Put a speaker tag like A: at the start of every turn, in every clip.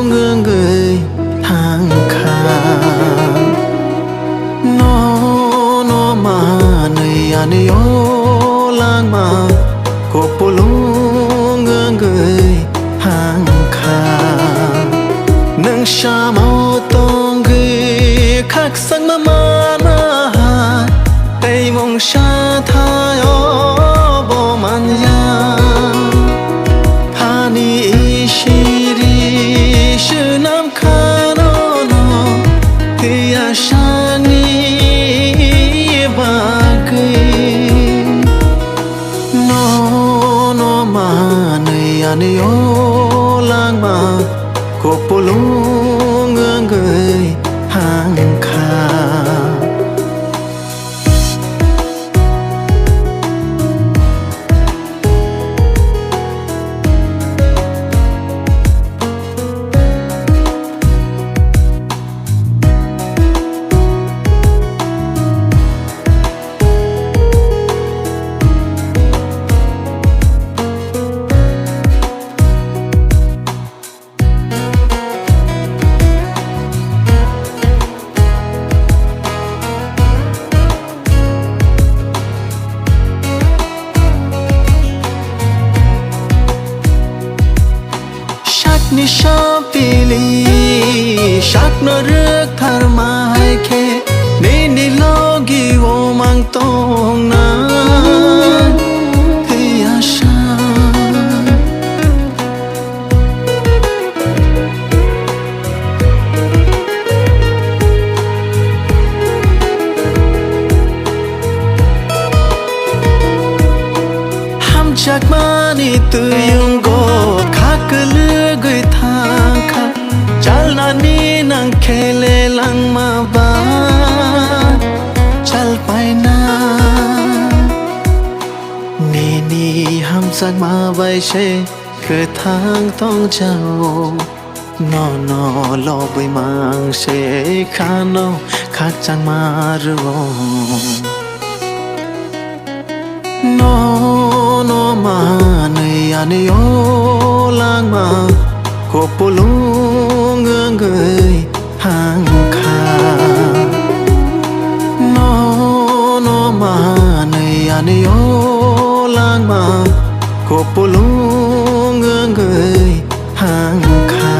A: ngơ người thang khang nó mà nơi anh yêu lang mà cô polu ngơ người thang khang nâng xa mau tông người khác sang mà na tay mong xa thay bo man ya khani shiri shunam khano no tia shani bagui no ma nei ani o lang ma ko polu người hàng kha ni shapili shak no rước thar mai khe ni logi wo mang tong na thi asha ham chak mani tu yung go khak gửi thang khắc chal na ni nang khele lang ma ba chal pai na ni ham sak ma vai she cứ thang tong chao no lo bui mang she khano khak chang ma ro no ma nei ani o lang ma cô polu người hàng kha nó mà này anh yêu lang mà cô polu người hàng kha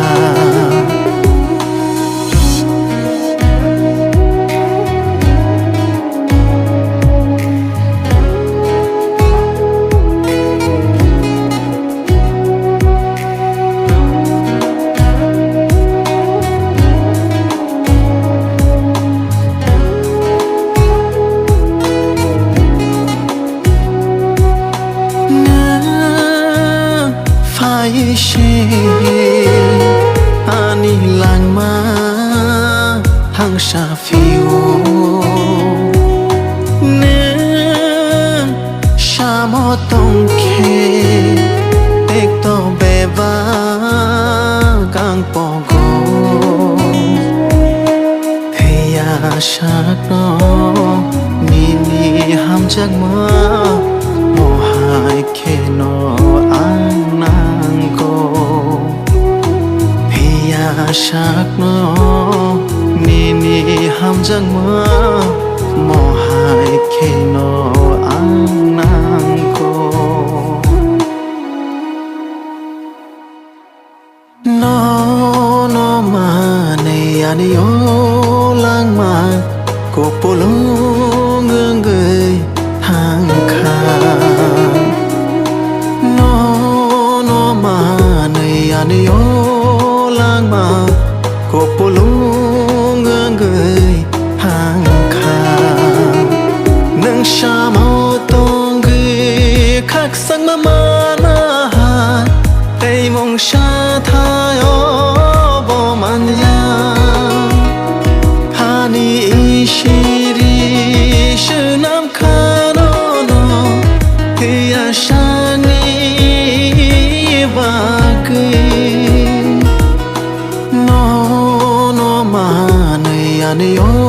A: she ani lang ma hang sha phiu ne sha mo tong khe tek to be ba kang po go theya shak no ni ham chak ma mo hai khe no an nang go theya shak no ni ham chak ma mo hai khe no an nang go no ma nei ani o lang ma cô polu người hàng kha no ma nei ani o lang ma cô polu người hàng kha nâng xa mau tong người khác sang ma na tay mong xa thay bo man ya khani shiri shunam khano no tia shani bagui no ma nei ani o